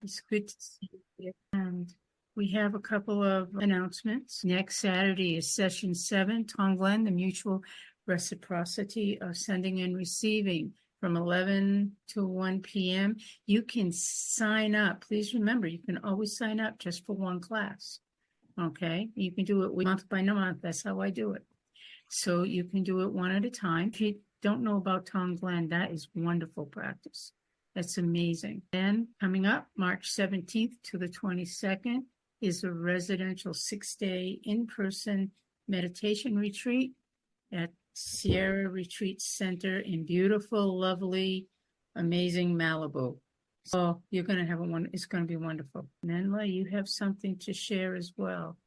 It's good to see you here. And we have a couple of announcements. Next Saturday is session 7, Tonglen, the mutual reciprocity of sending and receiving from 11 to 1 p.m. You can sign up. Please remember, you can always sign up just for one class. Okay? You can do it month by month. That's how I do it. So you can do it one at a time. If you don't know about Tonglen, that is wonderful practice. That's amazing. Then coming up, March 17th to the 22nd is a residential 6-day in-person meditation retreat at Sierra Retreat Center in beautiful, lovely, amazing Malibu. So you're going to have it's going to be wonderful. Nenla, you have something to share as well.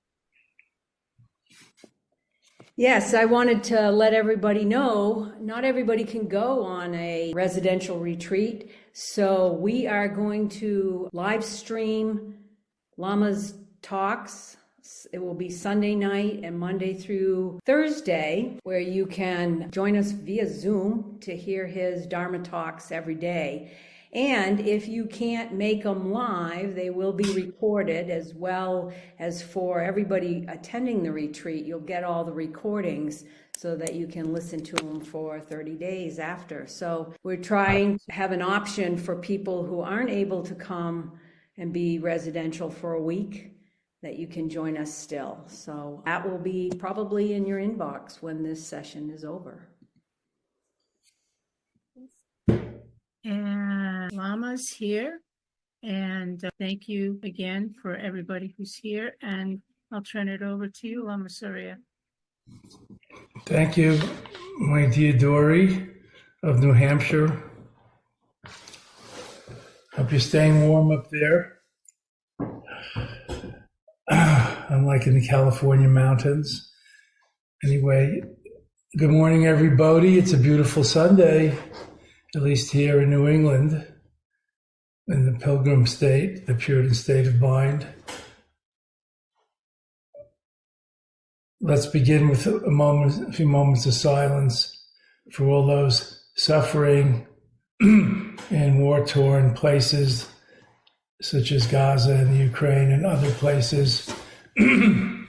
Yes, I wanted to let everybody know, not everybody can go on a residential retreat. So we are going to live stream Lama's talks. It will be Sunday night and Monday through Thursday, where you can join us via Zoom to hear his Dharma talks every day. And if you can't make them live, they will be recorded, as well as for everybody attending the retreat. You'll get all the recordings so that you can listen to them for 30 days after. So we're trying to have an option for people who aren't able to come and be residential for a week, that you can join us still. So that will be probably in your inbox when this session is over. And Lama's here. And thank you again for everybody who's here. And I'll turn it over to you, Lama Surya. Thank you, my dear Dory of New Hampshire. Hope you're staying warm up there. Unlike in the California mountains. Anyway, good morning, everybody. It's a beautiful Sunday, at least here in New England, in the Pilgrim state, the Puritan state of mind. Let's begin with a few moments of silence for all those suffering in war-torn places, such as Gaza and the Ukraine and other places, and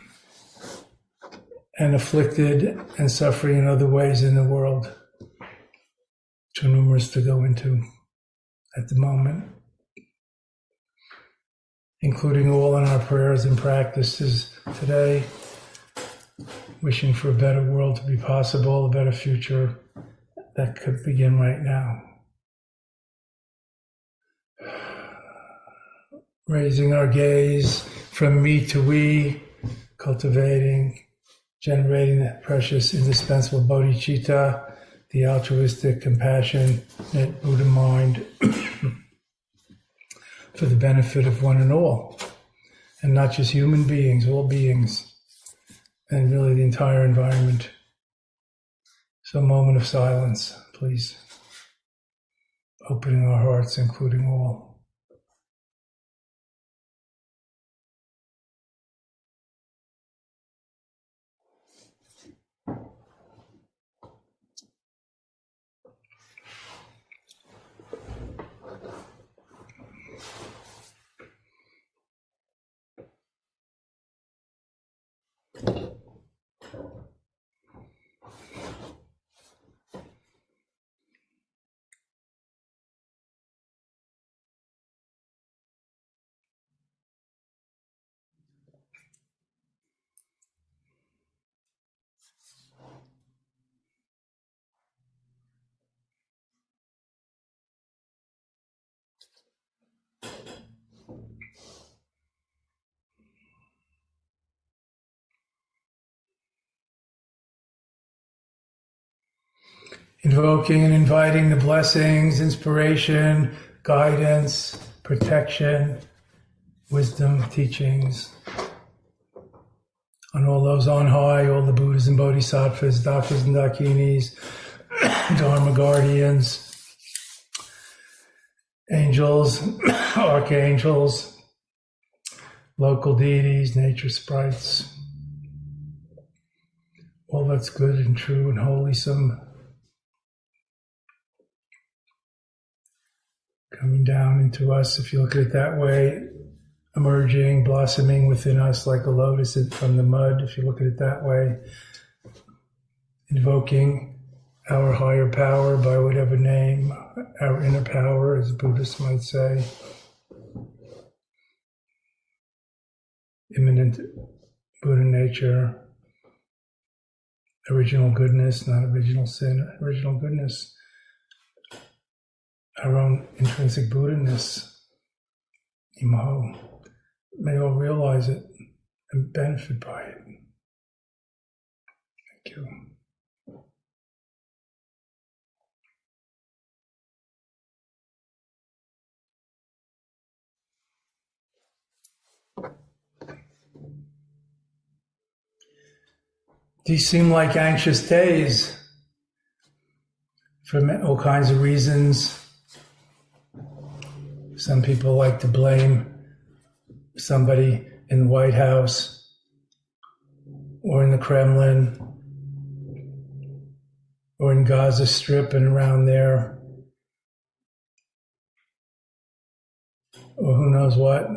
afflicted and suffering in other ways in the world, too numerous to go into at the moment, including all in our prayers and practices today, wishing for a better world to be possible, a better future that could begin right now. Raising our gaze from me to we, cultivating, generating the precious, indispensable bodhicitta, the altruistic, compassionate Buddha mind for the benefit of one and all, and not just human beings, all beings, and really the entire environment. So a moment of silence, please. Opening our hearts, including all. Invoking and inviting the blessings, inspiration, guidance, protection, wisdom, teachings on all those on high, all the Buddhas and Bodhisattvas, Dakshas and Dakinis, Dharma guardians, angels, archangels, local deities, nature sprites, all that's good and true and wholesome. coming down into us, if you look at it that way, emerging, blossoming within us like a lotus from the mud, if you look at it that way, invoking our higher power by whatever name, our inner power, as Buddhists might say, immanent Buddha nature, original goodness, not original sin, original goodness, our own intrinsic Buddha-ness, Imaho. May all realize it and benefit by it. Thank you. These seem like anxious days for all kinds of reasons. Some people like to blame somebody in the White House or in the Kremlin or in Gaza Strip and around there, or who knows what.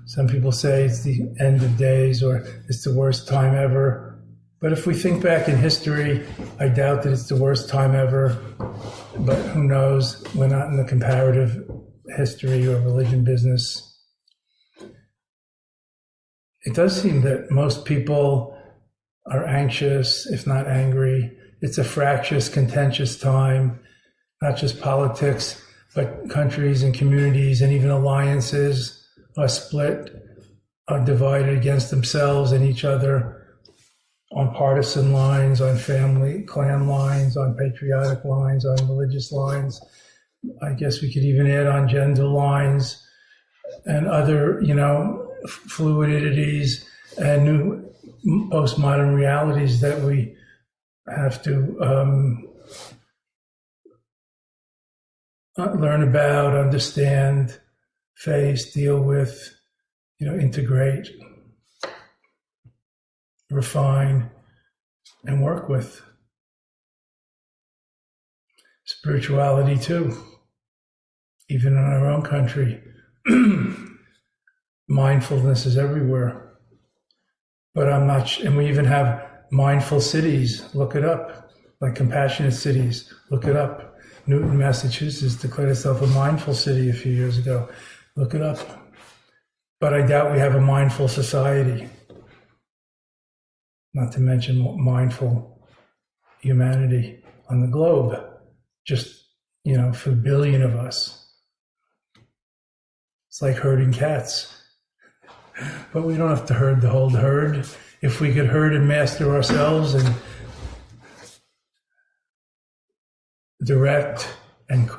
Some people say it's the end of days or it's the worst time ever. But if we think back in history, I doubt that it's the worst time ever. But who knows? We're not in the comparative history or religion business. It does seem that most people are anxious, if not angry. It's a fractious, contentious time, not just politics, but countries and communities and even alliances are split, are divided against themselves and each other on partisan lines, on family, clan lines, on patriotic lines, on religious lines. I guess we could even add on gender lines and other, fluidities and new postmodern realities that we have to learn about, understand, face, deal with, integrate, refine, and work with. Spirituality too, even in our own country. Mindfulness is everywhere. But and we even have mindful cities, look it up, like compassionate cities, look it up. Newton, Massachusetts declared itself a mindful city a few years ago. Look it up. But I doubt we have a mindful society. Not to mention mindful humanity on the globe. Just, for a billion of us. It's like herding cats. But we don't have to herd the whole herd. If we could herd and master ourselves and direct and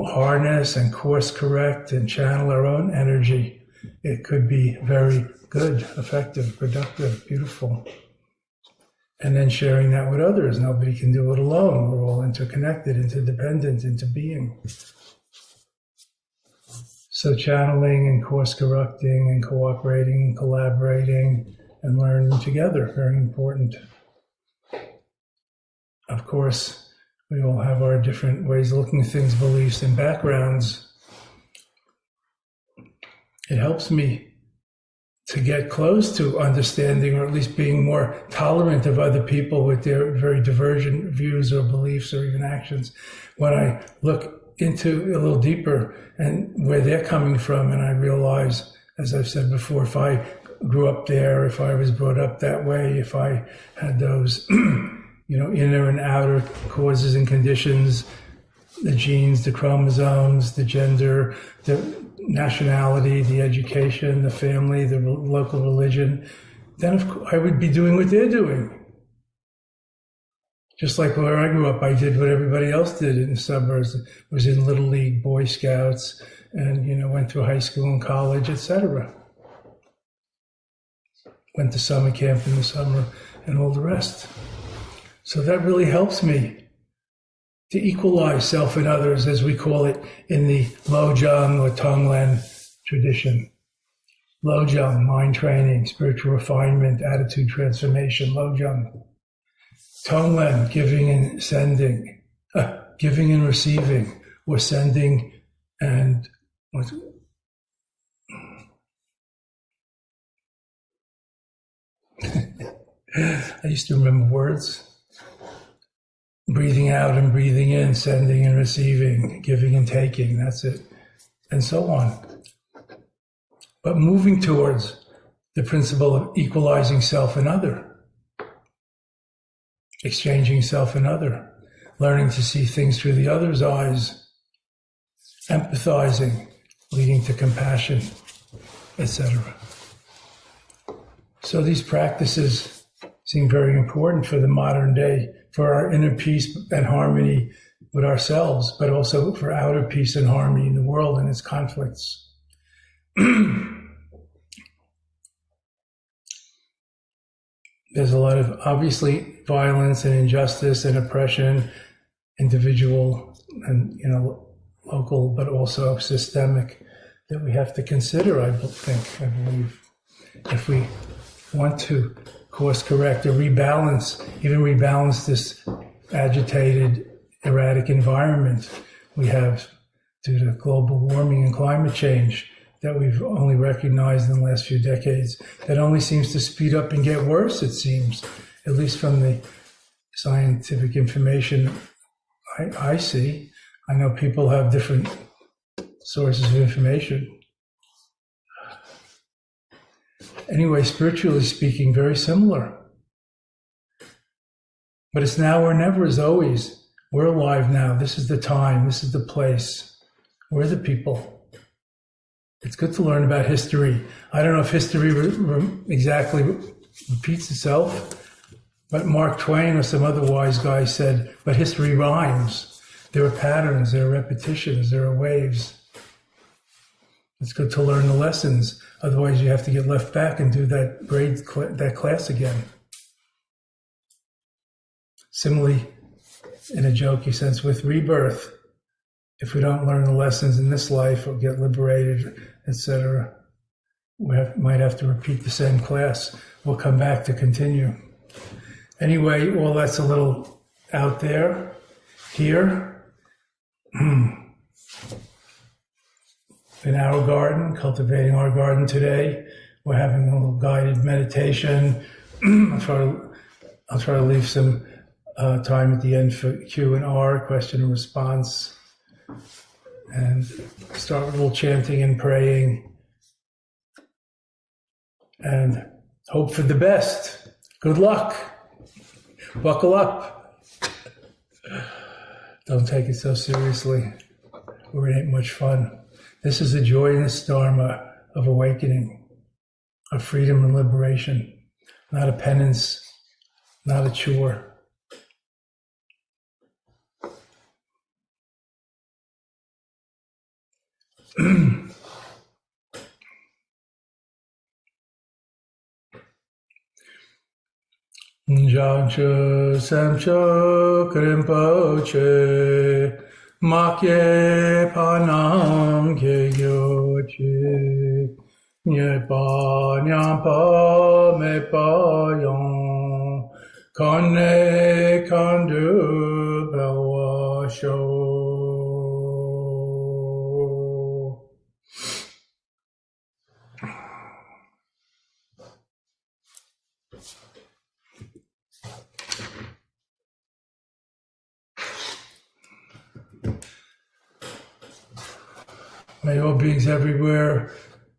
harness and course correct and channel our own energy, it could be very good, effective, productive, beautiful. And then sharing that with others. Nobody can do it alone. We're all interconnected, interdependent, into being. So channeling and course correcting and cooperating and collaborating and learning together, very important. Of course, we all have our different ways of looking at things, beliefs, and backgrounds. It helps me to get close to understanding, or at least being more tolerant of other people with their very divergent views or beliefs or even actions. When I look into a little deeper and where they're coming from, and I realize, as I've said before, if I grew up there, if I was brought up that way, if I had those inner and outer causes and conditions, the genes, the chromosomes, the gender, the nationality, the education, the family, the local religion, then of course I would be doing what they're doing. Just like where I grew up, I did what everybody else did in the suburbs, was in Little League, Boy Scouts, and went through high school and college, etc. Went to summer camp in the summer and all the rest. So that really helps me to equalize self and others, as we call it in the Lojong or Tonglen tradition. Lojong, mind training, spiritual refinement, attitude transformation, Lojong. Tonglen, giving and sending. giving and receiving, or sending and I used to remember words. Breathing out and breathing in, sending and receiving, giving and taking, that's it, and so on. But moving towards the principle of equalizing self and other, exchanging self and other, learning to see things through the other's eyes, empathizing, leading to compassion, etc. So these practices seem very important for the modern day, for our inner peace and harmony with ourselves, but also for outer peace and harmony in the world and its conflicts. There's a lot of, obviously, violence and injustice and oppression, individual and, local, but also systemic, that we have to consider, I believe, if we want to course correct or rebalance this agitated, erratic environment we have due to global warming and climate change that we've only recognized in the last few decades, that only seems to speed up and get worse, it seems, at least from the scientific information I see. I know people have different sources of information. Anyway, spiritually speaking, very similar. But it's now or never, as always. We're alive now. This is the time. This is the place. We're the people. It's good to learn about history. I don't know if history exactly repeats itself, but Mark Twain or some other wise guy said, but history rhymes. There are patterns, there are repetitions, there are waves. It's good to learn the lessons. Otherwise, you have to get left back and do that class again. Similarly, in a jokey sense, with rebirth, if we don't learn the lessons in this life or get liberated, etc., we might have to repeat the same class. We'll come back to continue. Anyway, well, that's a little out there. Here, in our garden, cultivating our garden today, we're having a little guided meditation. I'll try to leave some time at the end for Q&R, question and response, and start with a little chanting and praying, and hope for the best. Good luck. Buckle up. Don't take it so seriously, or it ain't much fun. This is a joyous dharma of awakening, of freedom and liberation, not a penance, not a chore. Jansha Samcho Krimpoche Makye Panam Kyoche Nyepa Nyampa Mepa Yon Kone Kandu Belwa Sho. May all beings everywhere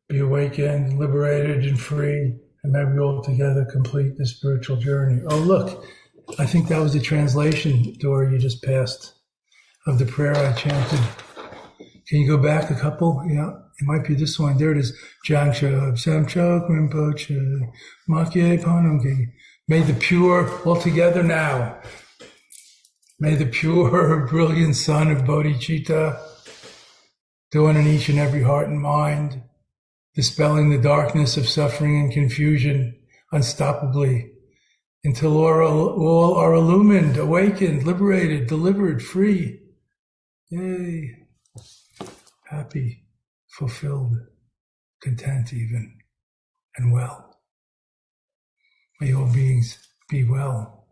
be awakened, liberated, and free, and may we all together complete the spiritual journey. Oh, look, I think that was the translation, Dora, you just passed, of the prayer I chanted. Can you go back a couple? Yeah, it might be this one. There it is. Jangsha Samchok Rinpoche Makye Panam. May the pure, all together now, may the pure, brilliant sun of bodhicitta dawn in each and every heart and mind, dispelling the darkness of suffering and confusion unstoppably, until all are illumined, awakened, liberated, delivered, free. Yay. Happy, fulfilled, content even, and well. May all beings be well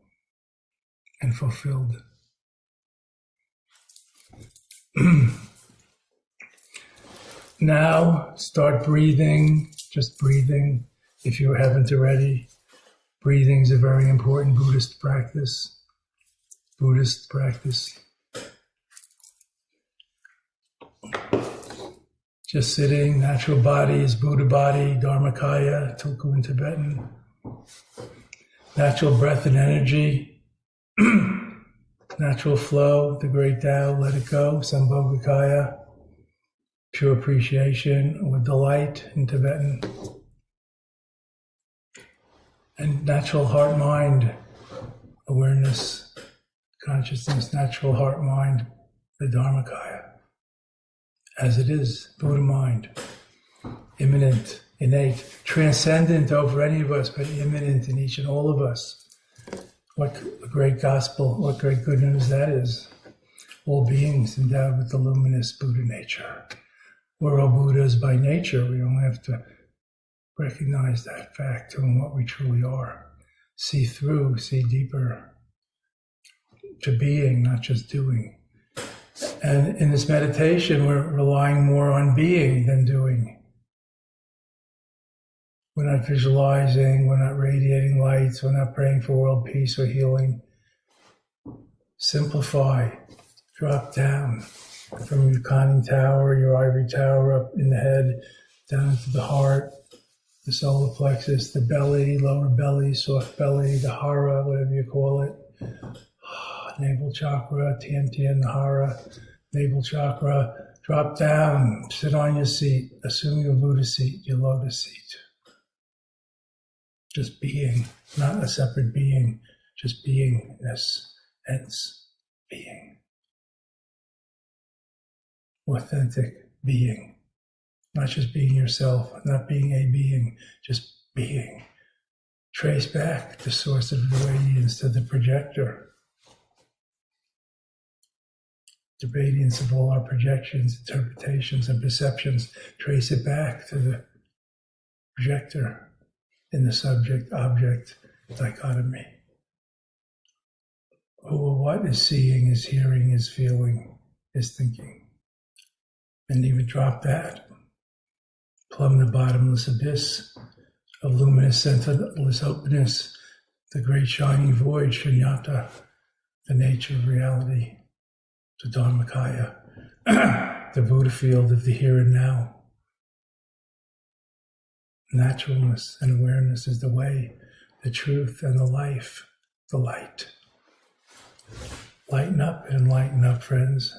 and fulfilled. Now start breathing, just breathing. If you haven't already, breathing is a very important Buddhist practice. Just sitting, natural body is Buddha body, Dharmakaya, Tulku in Tibetan. Natural breath and energy, natural flow, the great Tao, let it go, Sambhogakaya, pure appreciation or delight in Tibetan. And natural heart-mind awareness, consciousness, natural heart-mind, the Dharmakaya. As it is, Buddha mind, immanent, innate, transcendent over any of us, but immanent in each and all of us. What a great gospel, what great good news that is. All beings endowed with the luminous Buddha nature. We're all Buddhas by nature. We only have to recognize that fact and what we truly are. See through, see deeper to being, not just doing. And in this meditation, we're relying more on being than doing. We're not visualizing, we're not radiating lights, we're not praying for world peace or healing. Simplify, drop down from your conning tower, your ivory tower up in the head, down to the heart, the solar plexus, the belly, lower belly, soft belly, the hara, whatever you call it, navel chakra, Tian, the hara, navel chakra, drop down, sit on your seat, assume your Buddha seat, your lotus seat. Just being, not a separate being, just beingness, hence being. Authentic being, not just being yourself, not being a being, just being. Trace back the source of the radiance to the projector. The radiance of all our projections, interpretations, and perceptions, trace it back to the projector in the subject-object dichotomy. Who or what is seeing, is hearing, is feeling, is thinking. And even drop that. Plumb the bottomless abyss of luminous, centerless openness, the great shining void, Shunyata, the nature of reality, the Dharmakaya, the Buddha field of the here and now. Naturalness and awareness is the way, the truth and the life, the light. Lighten up and lighten up, friends.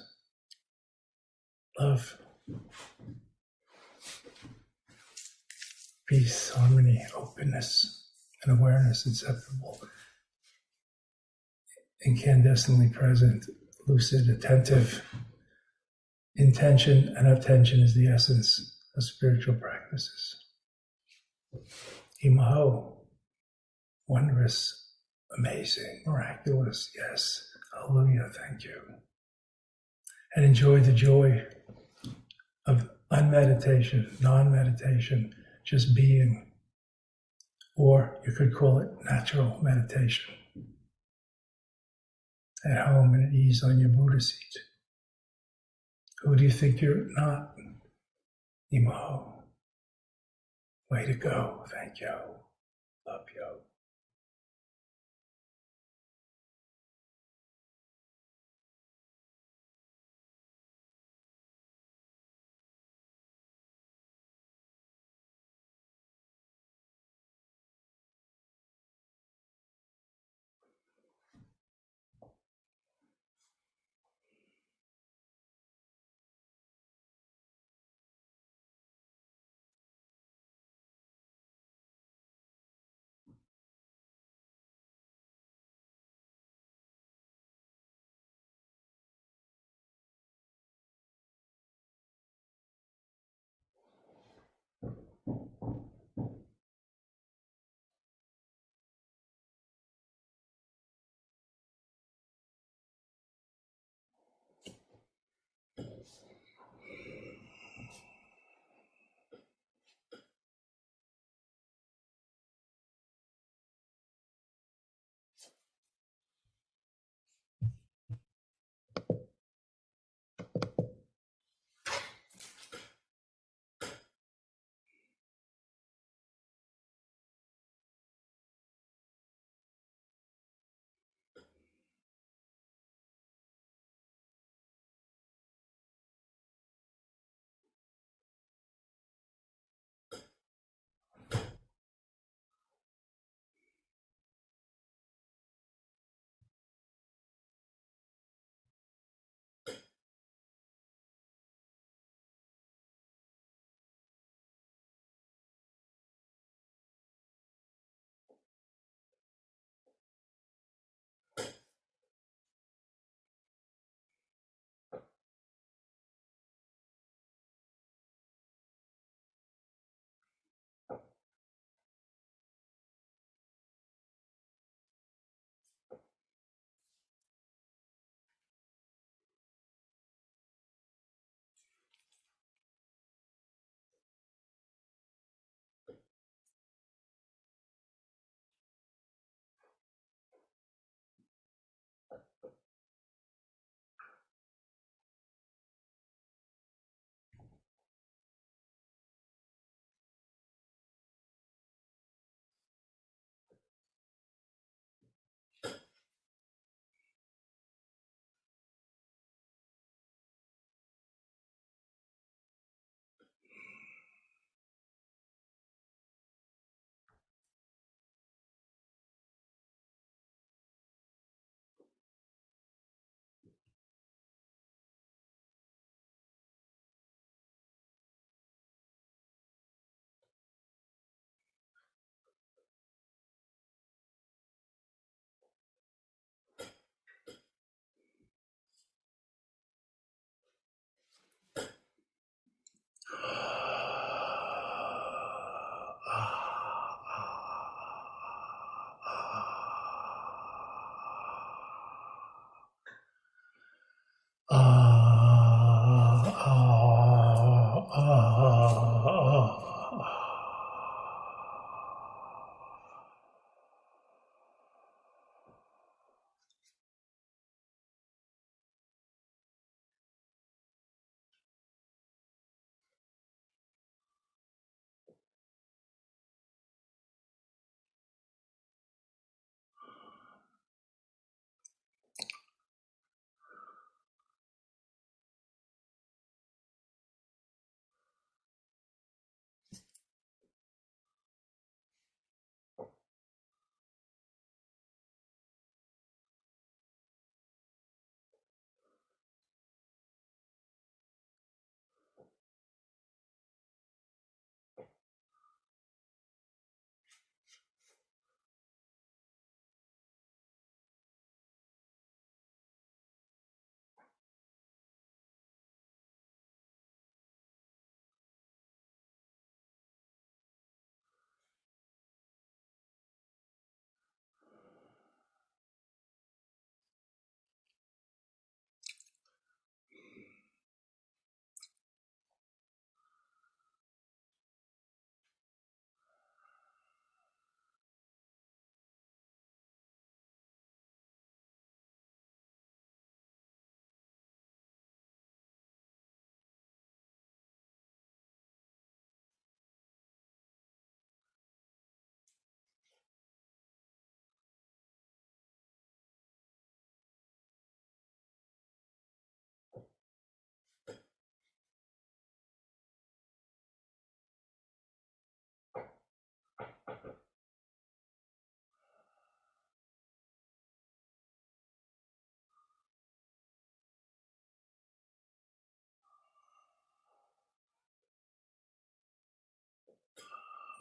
Love. Peace, harmony, openness, and awareness inseparable. Incandescently present, lucid, attentive. Intention and attention is the essence of spiritual practices. Imaho, wondrous, amazing, miraculous, yes, hallelujah, thank you. And enjoy the joy of unmeditation, non-meditation, just being, or you could call it natural meditation. At home and at ease on your Buddha seat. Who do you think you're not? Imaho. Way to go. Thank you. Love you.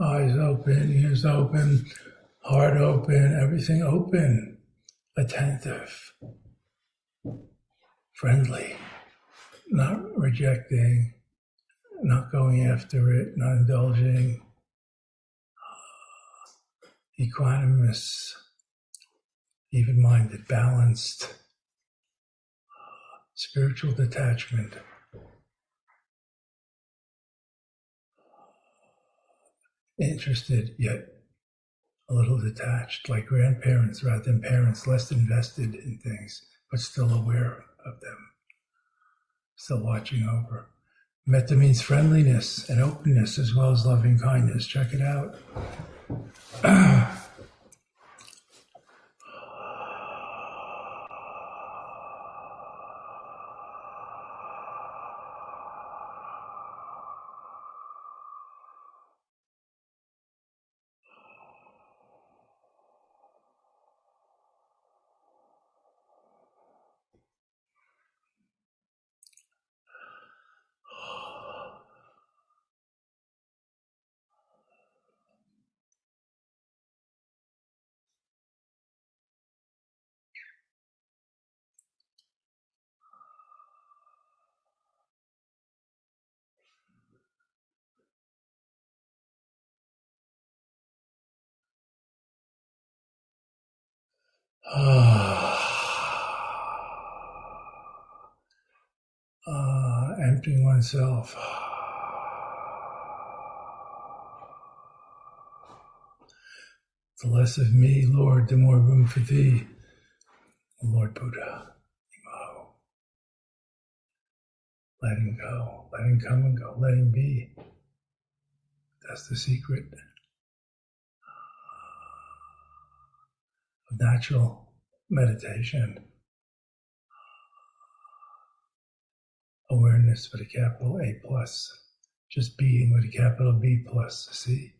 Eyes open, ears open, heart open, everything open, attentive, friendly, not rejecting, not going after it, not indulging, equanimous, even-minded, balanced, spiritual detachment, interested yet a little detached, like grandparents rather than parents, less invested in things, but still aware of them, still watching over. Metta means friendliness and openness as well as loving kindness. Check it out. Emptying oneself. The less of me, Lord, the more room for thee. Lord Buddha, letting go, letting come and go, letting be. That's the secret of natural meditation. Awareness with a capital A plus. Just being with a capital B plus. See?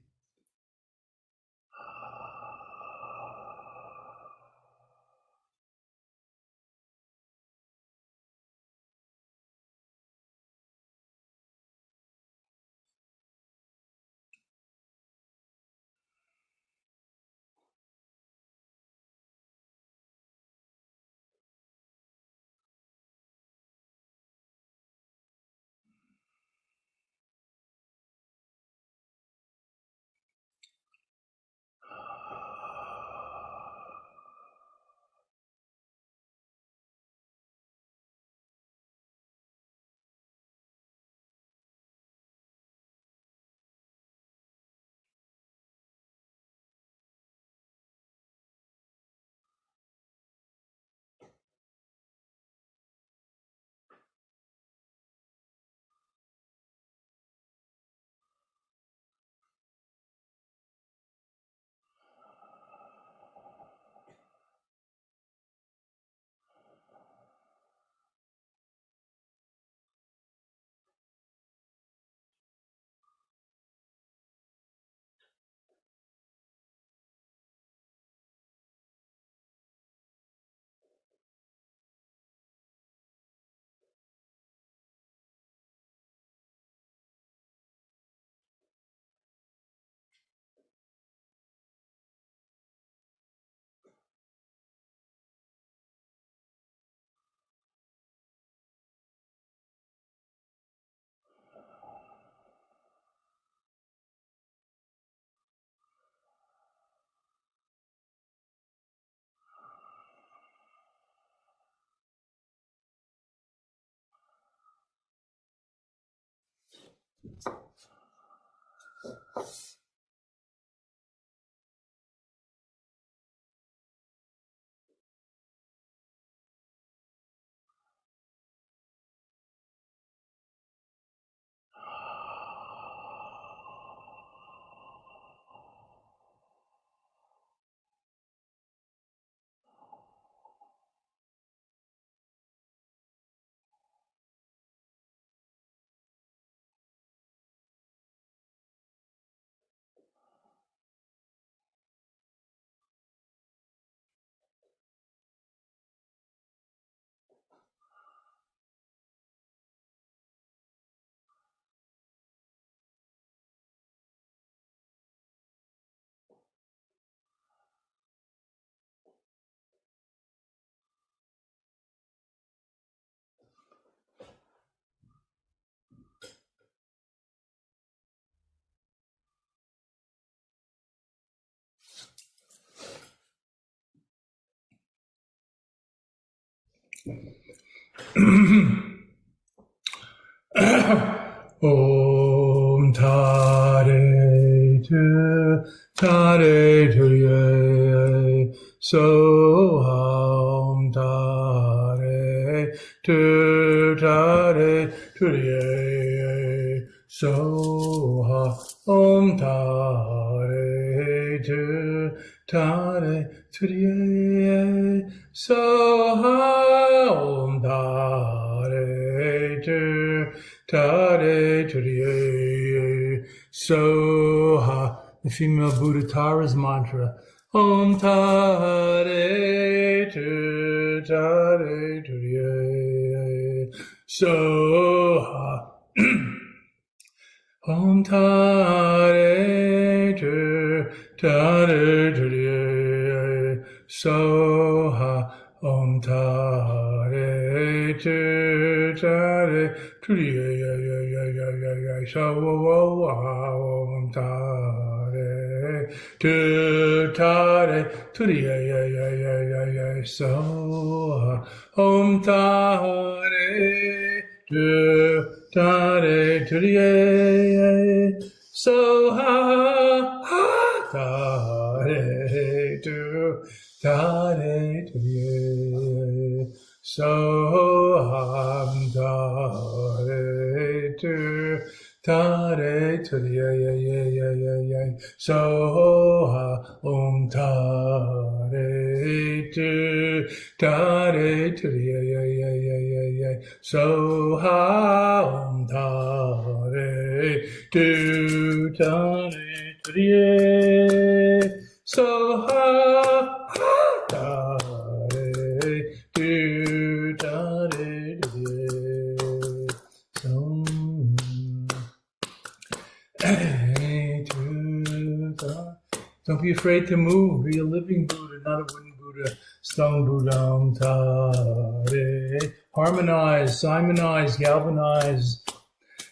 Om Tare Turiye So Om Tare Turiye So Om Tare Turiye So Om Tare Turiye Soha. The female Buddha Tara's mantra. Om Tare Turiye Soha. Om Tare Turiye Soha. Om Tare Turiye Soha. Om Tare Turiye Soha. Om Tare Turiye Soha. Tare Turiye Soham Tare Turiye Soha. Om Tare Turiye Soha. Om Tare Turiye Soha. Don't be afraid to move. Be a living Buddha, not a wooden Buddha, stone Buddha. Om Tare. Harmonize, simonize, galvanize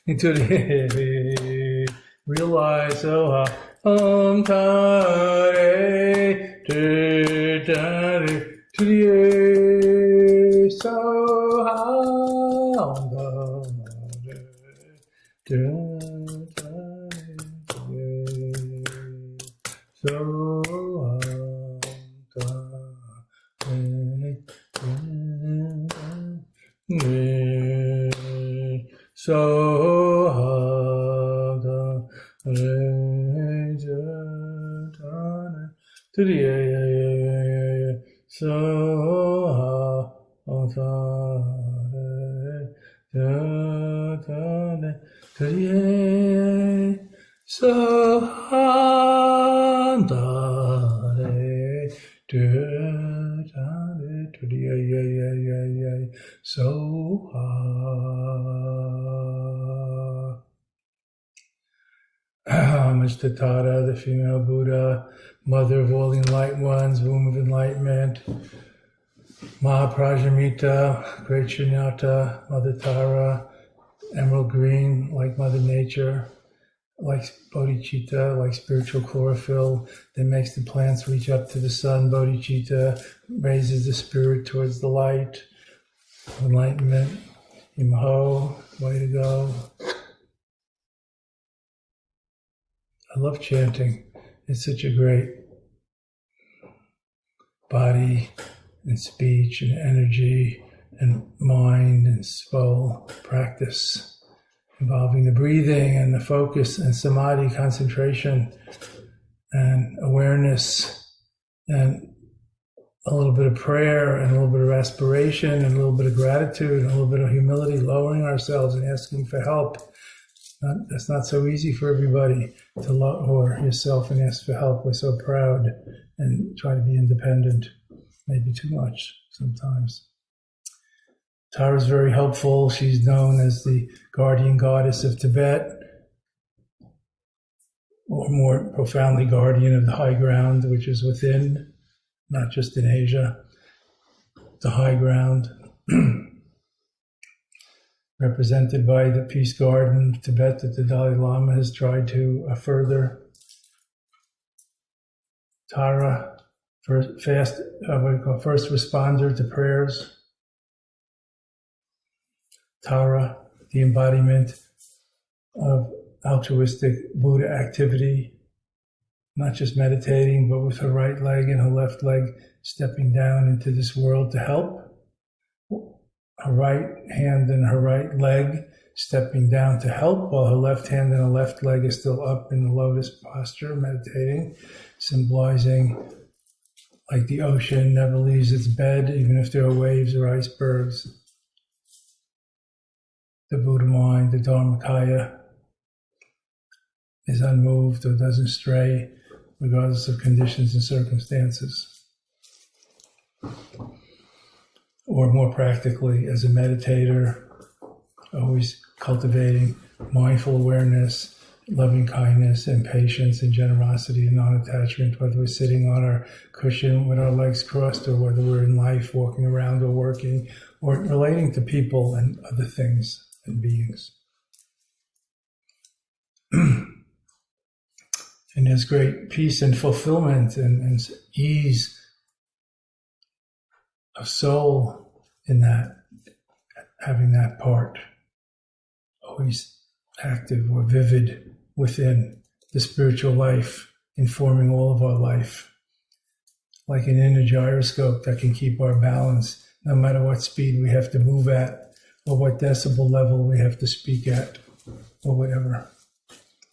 into the realize. Oh, Om Tare Turiye Soha. Om Homage to Tara, the female Buddha, mother of all the enlightened ones, womb of enlightenment. Mahaprajamita, great Shunyata, Mother Tara, emerald green, like Mother Nature, like bodhicitta, like spiritual chlorophyll that makes the plants reach up to the sun. Bodhicitta raises the spirit towards the light, enlightenment. Imho, way to go. I love chanting. It's such a great body and speech and energy and mind and soul practice involving the breathing and the focus and samadhi, concentration and awareness and a little bit of prayer and a little bit of aspiration and a little bit of gratitude and a little bit of humility, lowering ourselves and asking for help. That's not so easy for everybody to lower yourself and ask for help. We're so proud and try to be independent, maybe too much sometimes. Tara's very helpful. She's known as the guardian goddess of Tibet, or more profoundly, guardian of the high ground, which is within, not just in Asia, the high ground. Represented by the Peace Garden of Tibet that the Dalai Lama has tried to further. Tara, first responder to prayers. Tara, the embodiment of altruistic Buddha activity, not just meditating, but with her right leg and her left leg stepping down into this world to help. Her right hand and her right leg stepping down to help, while her left hand and her left leg is still up in the lotus posture, meditating, symbolizing like the ocean never leaves its bed, even if there are waves or icebergs. The Buddha mind, the Dharmakaya, is unmoved or doesn't stray, regardless of conditions and circumstances. Or more practically, as a meditator, always cultivating mindful awareness, loving kindness and patience and generosity and non-attachment, whether we're sitting on our cushion with our legs crossed or whether we're in life walking around or working or relating to people and other things and beings. And there's great peace and fulfillment and ease of soul in that, having that part always active or vivid within the spiritual life, informing all of our life, like an inner gyroscope that can keep our balance no matter what speed we have to move at or what decibel level we have to speak at or whatever,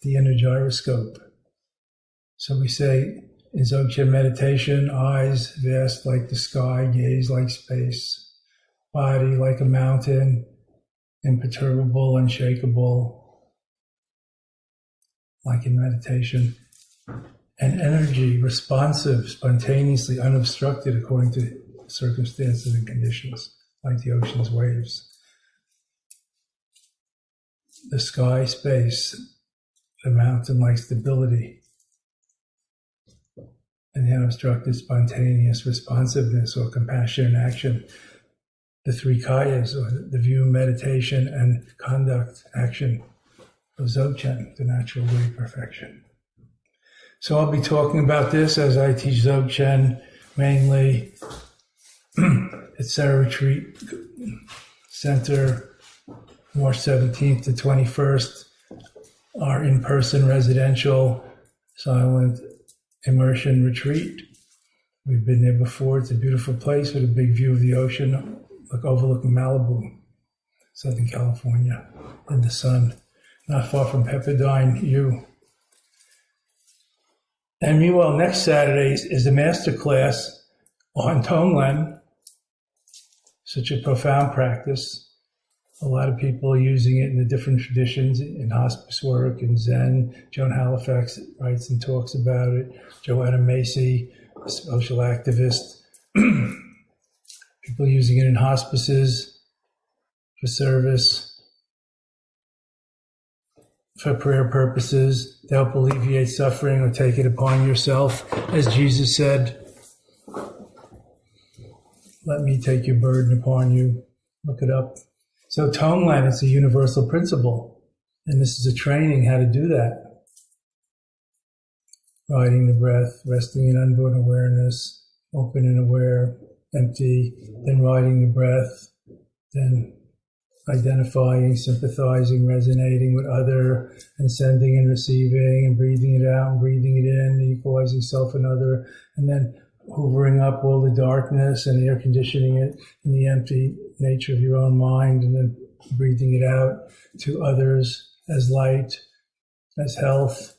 the inner gyroscope. So we say in Dzogchen meditation, eyes vast like the sky, gaze like space, body like a mountain, imperturbable, unshakable, like in meditation, and energy responsive, spontaneously unobstructed according to circumstances and conditions, like the ocean's waves. The sky, space, the mountain like stability, and the unobstructed spontaneous responsiveness or compassion and action. The three kayas, or the view, meditation, and conduct, action of Dzogchen, the natural way of perfection. So I'll be talking about this as I teach Dzogchen, mainly at Sarah Retreat Center, March 17th to 21st, our in-person residential silent immersion retreat. We've been there before. It's a beautiful place with a big view of the ocean, like overlooking Malibu, Southern California, in the sun, not far from Pepperdine U. And meanwhile, next Saturday is a master class on Tonglen, such a profound practice. A lot of people are using it in the different traditions, in hospice work, in Zen. Joan Halifax writes and talks about it. Joanna Macy, a social activist. People using it in hospices, for service, for prayer purposes, to help alleviate suffering or take it upon yourself. As Jesus said, let me take your burden upon you. Look it up. So Tonglen is a universal principle, and this is a training how to do that. Riding the breath, resting in unborn awareness, open and aware, empty, then riding the breath, then identifying, sympathizing, resonating with other, and sending and receiving, and breathing it out and breathing it in, equalizing self and other, and then hoovering up all the darkness and air conditioning it in the empty nature of your own mind, and then breathing it out to others as light, as health,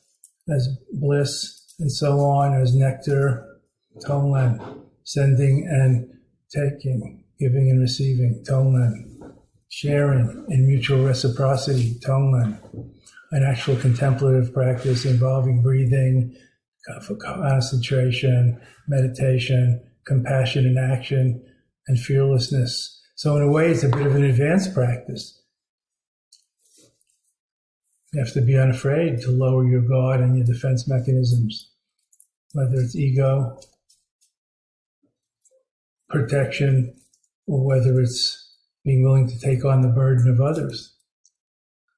as bliss, and so on, as nectar, Tonglen, sending and taking, giving and receiving, Tonglen, sharing in mutual reciprocity, Tonglen, an actual contemplative practice involving breathing, concentration, meditation, compassion in action, and fearlessness. So in a way, it's a bit of an advanced practice. You have to be unafraid to lower your guard and your defense mechanisms, whether it's ego, protection, or whether it's being willing to take on the burden of others.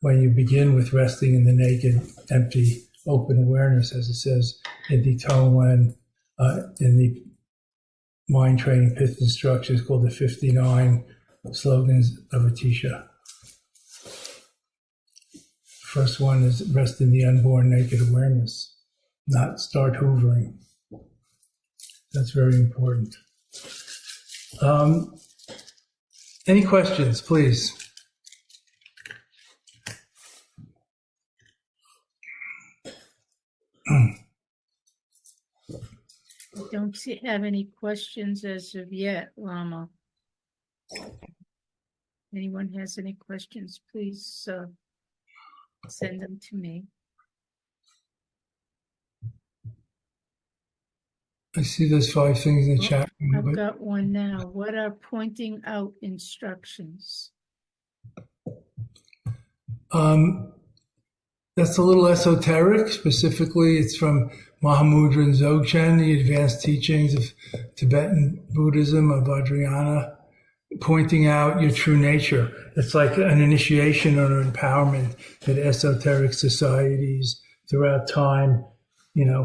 When you begin with resting in the naked, empty, open awareness, as it says in the Tonglen, in the mind training pith instructions called the 59 slogans of Atisha. First one is rest in the unborn naked awareness, not start hoovering. That's very important. Any questions, please? Don't have any questions as of yet, Lama. Anyone has any questions, please send them to me. I see there's 5 things in the chat room, I've but got one now. What are pointing out instructions? that's a little esoteric. Specifically, it's from Mahamudra and Dzogchen, the advanced teachings of Tibetan Buddhism of Vajrayana, pointing out your true nature. It's like an initiation or an empowerment that esoteric societies throughout time,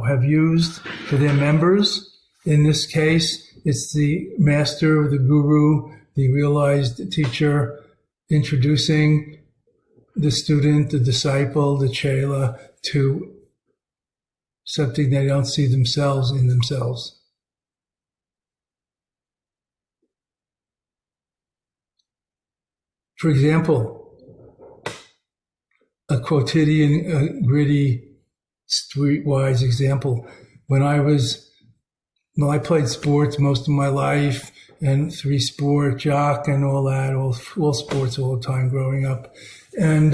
have used for their members. In this case, it's the master, the guru, the realized teacher introducing the student, the disciple, the chela to something they don't see themselves in themselves. For example, a quotidian, gritty, streetwise example. When I played sports most of my life, and 3-sport jock and all that, all sports all the time growing up. And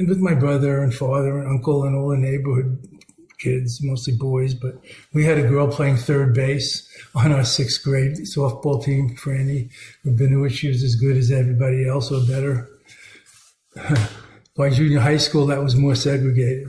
with my brother and father and uncle and all the neighborhood kids, mostly boys, but we had a girl playing third base on our 6th grade softball team, Franny Rabinovich. She was as good as everybody else or better. By junior high school, that was more segregated.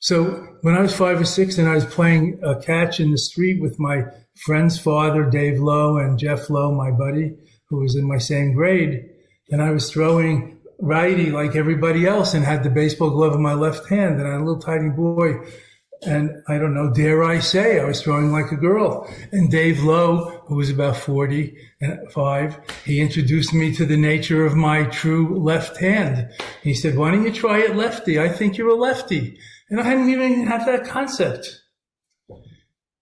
So when I was 5 or 6 and I was playing catch in the street with my friend's father, Dave Lowe, and Jeff Lowe, my buddy, who was in my same grade, and I was throwing righty like everybody else and had the baseball glove in my left hand, and I had a little tiny boy. And I don't know, dare I say, I was throwing like a girl. And Dave Lowe, who was about 45, he introduced me to the nature of my true left hand. He said, why don't you try it lefty? I think you're a lefty. And I hadn't even had that concept.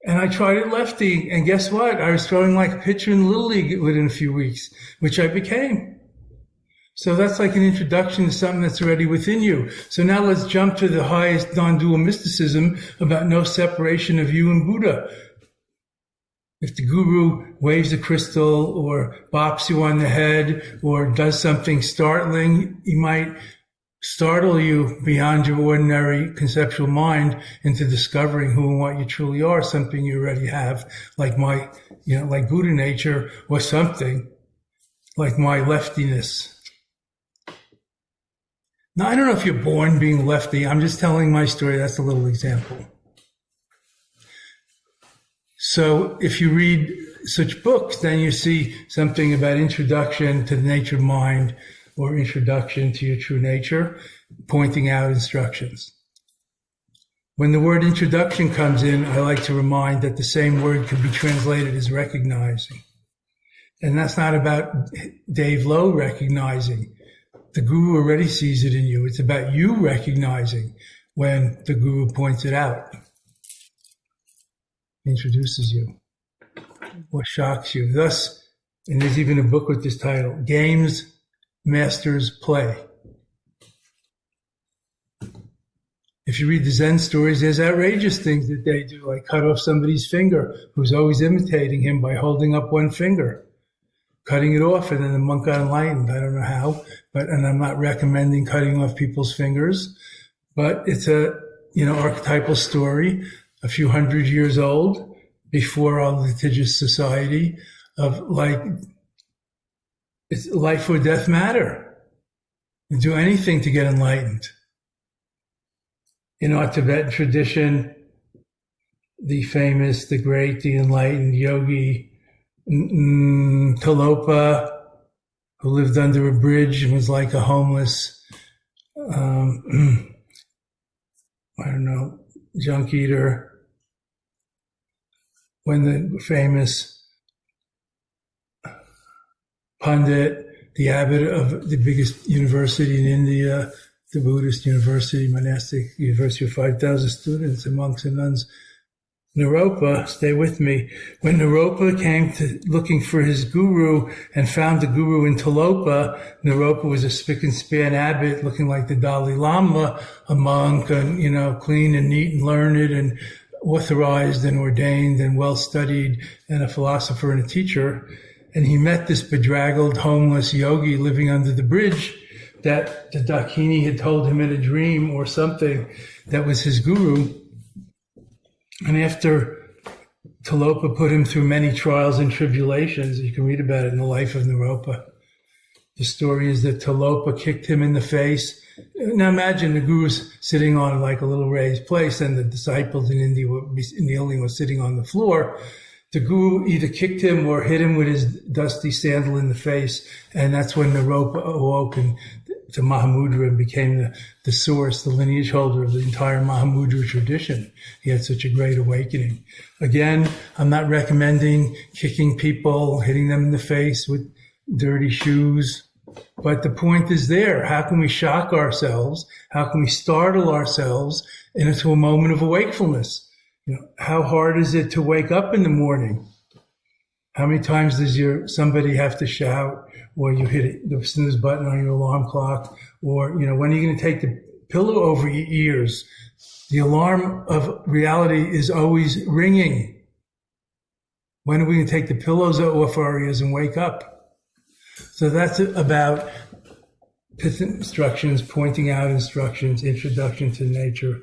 And I tried it lefty, and guess what? I was throwing like a pitcher in Little League within a few weeks, which I became. So that's like an introduction to something that's already within you. So now let's jump to the highest non-dual mysticism about no separation of you and Buddha. If the guru waves a crystal or bops you on the head or does something startling, he might startle you beyond your ordinary conceptual mind into discovering who and what you truly are, something you already have, like like Buddha nature, or something like my leftiness. Now, I don't know if you're born being lefty. I'm just telling my story. That's a little example. So if you read such books, then you see something about introduction to the nature of mind or introduction to your true nature, pointing out instructions. When the word introduction comes in, I like to remind that the same word could be translated as recognizing. And that's not about Dave Lowe recognizing. The guru already sees it in you. It's about you recognizing when the guru points it out, introduces you, or shocks you. Thus, and there's even a book with this title, Games Masters Play. If you read the Zen stories, there's outrageous things that they do, like cut off somebody's finger who's always imitating him by holding up one finger, cutting it off, and then the monk got enlightened. I don't know how, and I'm not recommending cutting off people's fingers, but it's a, archetypal story, a few hundred years old, before our litigious society, of it's life or death matter. You do anything to get enlightened. In our Tibetan tradition, the famous, the great, the enlightened yogi Talopa, who lived under a bridge and was like a homeless, junk eater. When the famous Pandit, the abbot of the biggest university in India, the Buddhist university, monastic university of 5,000 students and monks and nuns. Naropa, stay with me. When Naropa came to looking for his guru and found the guru in Talopa, Naropa was a spick and span abbot looking like the Dalai Lama, a monk, and, clean and neat and learned and authorized and ordained and well-studied and a philosopher and a teacher. And he met this bedraggled, homeless yogi living under the bridge that the Dakini had told him in a dream or something that was his guru. And after Talopa put him through many trials and tribulations, you can read about it in the life of Naropa. The story is that Talopa kicked him in the face. Now imagine the guru's sitting on like a little raised place and the disciples in India were kneeling or sitting on the floor. The guru either kicked him or hit him with his dusty sandal in the face. And that's when Naropa awoke and to Mahamudra and became the source, the lineage holder of the entire Mahamudra tradition. He had such a great awakening. Again, I'm not recommending kicking people, hitting them in the face with dirty shoes. But the point is there. How can we shock ourselves? How can we startle ourselves into a moment of wakefulness? How hard is it to wake up in the morning? How many times does somebody have to shout, or you hit the snooze button on your alarm clock, or, when are you going to take the pillow over your ears? The alarm of reality is always ringing. When are we going to take the pillows off our ears and wake up? So that's about pith instructions, pointing out instructions, introduction to nature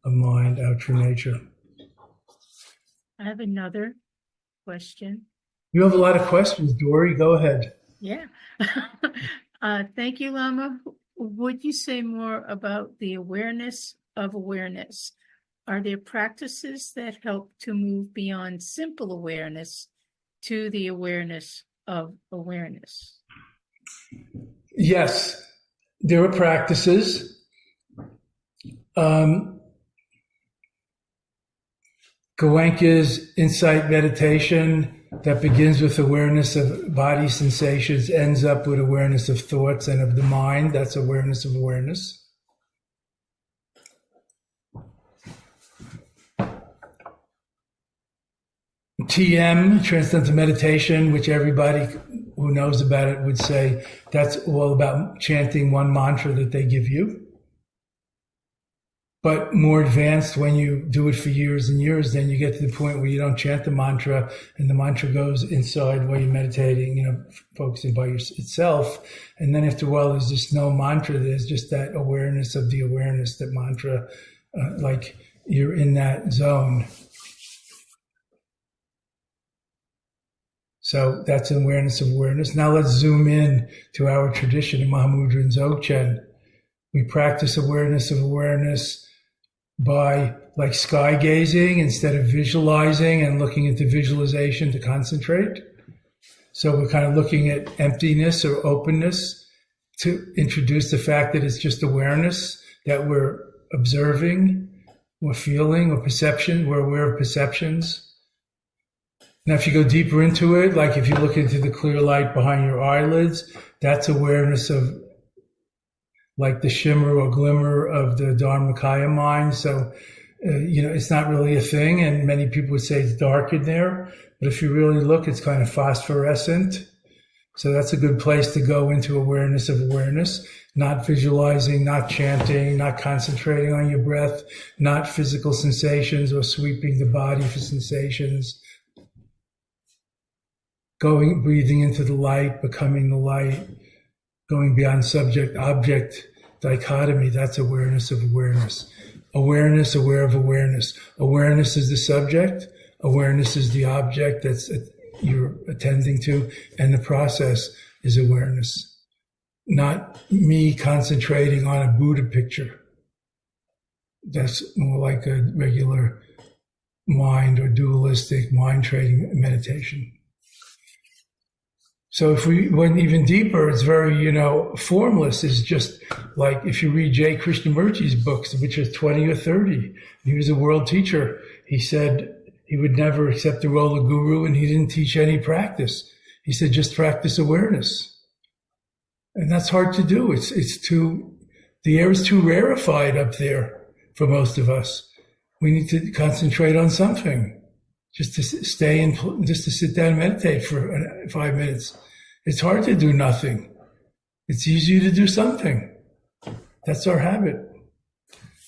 of mind, our true nature. I have another question. You have a lot of questions, Dory. Go ahead. Yeah. Thank you, Lama. Would you say more about the awareness of awareness? Are there practices that help to move beyond simple awareness to the awareness of awareness? Yes, there are practices. Goenka's insight meditation that begins with awareness of body sensations ends up with awareness of thoughts and of the mind. That's awareness of awareness. TM, Transcendental Meditation, which everybody who knows about it would say that's all about chanting one mantra that they give you. But more advanced, when you do it for years and years, then you get to the point where you don't chant the mantra and the mantra goes inside while you're meditating, focusing by itself. And then after a while, there's just no mantra. There's just that awareness of the awareness, that mantra, like you're in that zone. So that's an awareness of awareness. Now let's zoom in to our tradition in Mahamudra and Dzogchen. We practice awareness of awareness by like sky gazing instead of visualizing and looking into visualization to concentrate. So we're kind of looking at emptiness or openness to introduce the fact that it's just awareness, that we're observing, we're feeling, or perception, we're aware of perceptions. Now, if you go deeper into it, like if you look into the clear light behind your eyelids, that's awareness of like the shimmer or glimmer of the Dharmakaya mind. So, it's not really a thing. And many people would say it's dark in there. But if you really look, it's kind of phosphorescent. So that's a good place to go into awareness of awareness, not visualizing, not chanting, not concentrating on your breath, not physical sensations or sweeping the body for sensations. Breathing into the light, becoming the light, going beyond subject-object dichotomy. That's awareness of awareness. Awareness, aware of awareness. Awareness is the subject. Awareness is the object that's you're attending to. And the process is awareness. Not me concentrating on a Buddha picture. That's more like a regular mind or dualistic mind trading meditation. So if we went even deeper, it's very, formless. It's just like if you read J. Krishnamurti's books, which are 20 or 30, he was a world teacher. He said he would never accept the role of guru, and he didn't teach any practice. He said, just practice awareness. And that's hard to do. It's too The air is too rarefied up there for most of us. We need to concentrate on something, just to stay in, just to sit down and meditate for 5 minutes. It's hard to do nothing. It's easier to do something. That's our habit.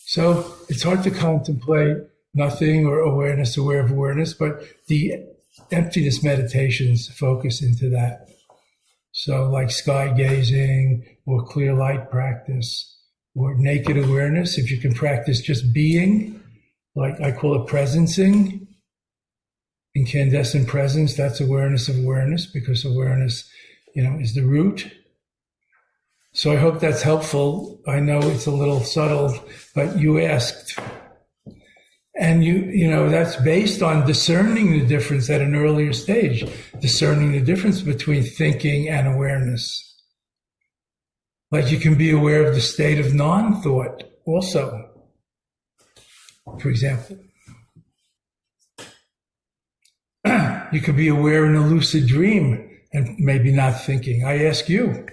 So it's hard to contemplate nothing or awareness, aware of awareness, but the emptiness meditations focus into that. So like sky gazing or clear light practice or naked awareness, if you can practice just being, like I call it presencing, incandescent presence, that's awareness of awareness, because awareness, is the root. So I hope that's helpful. I know it's a little subtle, but you asked. And that's based on discerning the difference at an earlier stage, discerning the difference between thinking and awareness. Like you can be aware of the state of non-thought also, for example. You could be aware in a lucid dream and maybe not thinking. I ask you,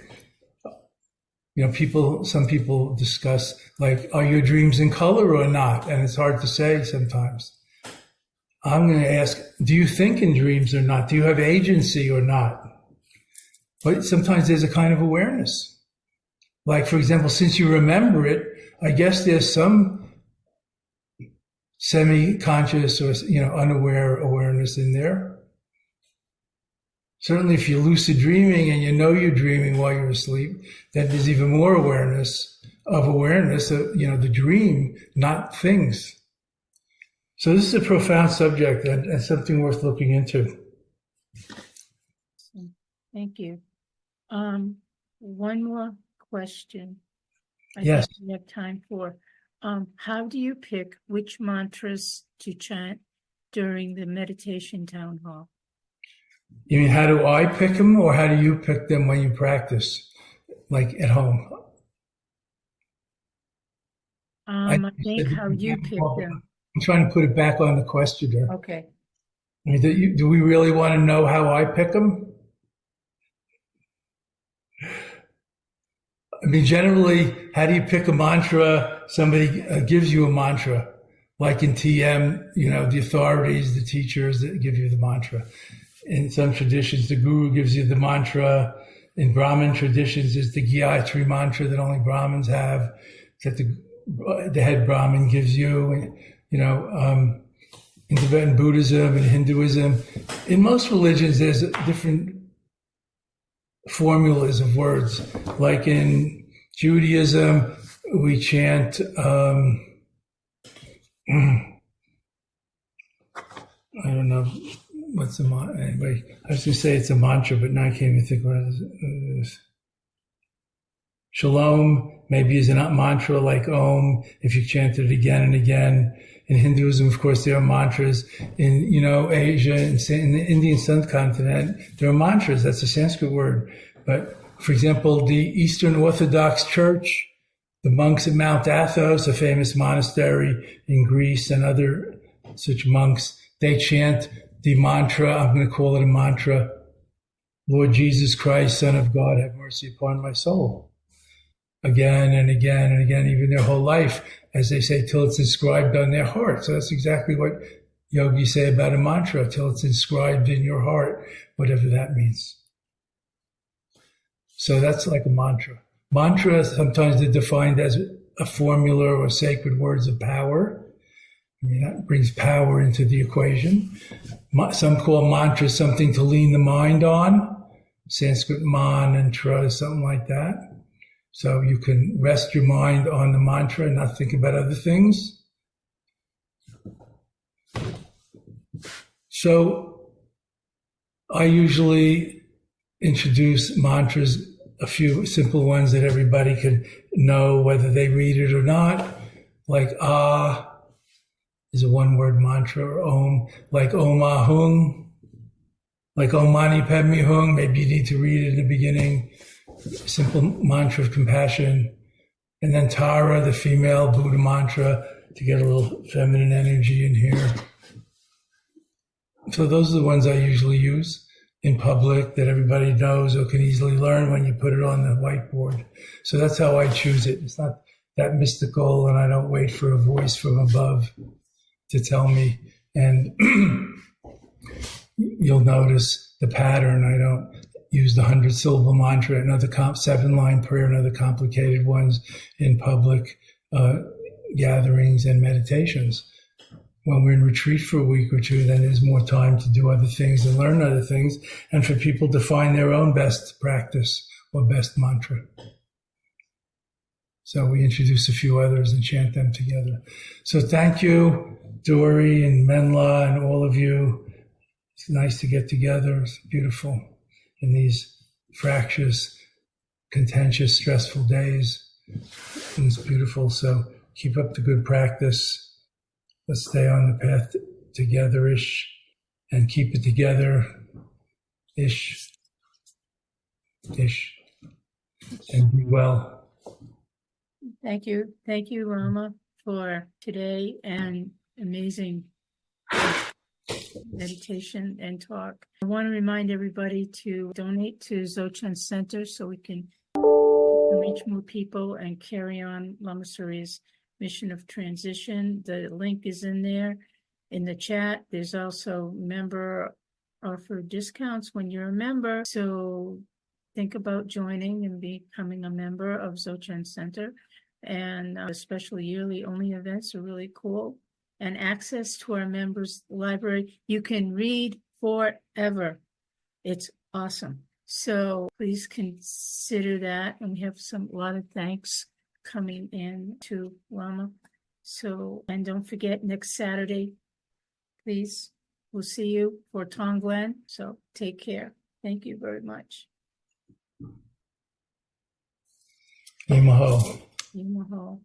some people discuss, like, are your dreams in color or not? And it's hard to say sometimes. I'm going to ask, do you think in dreams or not? Do you have agency or not? But sometimes there's a kind of awareness. Like, for example, since you remember it, I guess there's some semi-conscious or, unaware awareness in there. Certainly if you're lucid dreaming and you're dreaming while you're asleep, then there's even more awareness of the dream, not things. So this is a profound subject and something worth looking into. Thank you. One more question. Yes. I think we have time for. How do you pick which mantras to chant during the meditation town hall? You mean, how do I pick them, or how do you pick them when you practice, like at home? I think how you pick them. I'm trying to put it back on the questioner. Okay. I mean, do we really want to know how I pick them? I mean, generally, how do you pick a mantra? Somebody gives you a mantra, like in TM, the authorities, the teachers that give you the mantra. In some traditions, the guru gives you the mantra. In Brahmin traditions, it's the Gayatri mantra that only Brahmins have, that the head Brahmin gives you. In Tibetan Buddhism and Hinduism, in most religions, there's different formulas of words. Like in Judaism, we chant, I don't know. What's the mantra? Anyway, I was going to say it's a mantra, but now I can't even think what it is. Shalom maybe is a mantra like Om, if you chant it again and again. In Hinduism, of course, there are mantras. In, Asia, in the Indian subcontinent, there are mantras. That's a Sanskrit word. But, for example, the Eastern Orthodox Church, the monks at Mount Athos, a famous monastery in Greece, and other such monks, they chant the mantra, I'm going to call it a mantra, Lord Jesus Christ, Son of God, have mercy upon my soul. Again and again and again, even their whole life, as they say, till it's inscribed on their heart. So that's exactly what yogis say about a mantra, till it's inscribed in your heart, whatever that means. So that's like a mantra. Mantra, sometimes they're defined as a formula or sacred words of power. That brings power into the equation. Some call mantra something to lean the mind on. Sanskrit man and tra, something like that. So you can rest your mind on the mantra and not think about other things. So I usually introduce mantras, a few simple ones that everybody can know whether they read it or not, like Ah is a one-word mantra, or Om, like Om Ahung, like Om Mani Padme Hung. Maybe you need to read it in the beginning. Simple mantra of compassion. And then Tara, the female Buddha mantra, to get a little feminine energy in here. So those are the ones I usually use in public that everybody knows or can easily learn when you put it on the whiteboard. So that's how I choose it. It's not that mystical, and I don't wait for a voice from above to tell me. And you'll notice the pattern. I don't use the 100-syllable mantra and other 7-line prayer and other complicated ones in public gatherings and meditations. When we're in retreat for a week or two, then there's more time to do other things and learn other things, and for people to find their own best practice or best mantra. So we introduce a few others and chant them together. So thank you, Dory and Menla and all of you. It's nice to get together. It's beautiful in these fractious, contentious, stressful days. And it's beautiful. So keep up the good practice. Let's stay on the path together-ish and keep it together-ish. And be well. Thank you. Thank you, Lama, for today and amazing meditation and talk. I want to remind everybody to donate to Dzogchen Center so we can reach more people and carry on Lama Surya's mission of transition. The link is in there in the chat. There's also member offer discounts when you're a member. So think about joining and becoming a member of Dzogchen Center. And especially yearly only events are really cool. And access to our members' library. You can read forever. It's awesome. So please consider that. And we have a lot of thanks coming in to Lama. So, and don't forget next Saturday, please, we'll see you for Tonglen. So take care. Thank you very much. Namaho. Namaho.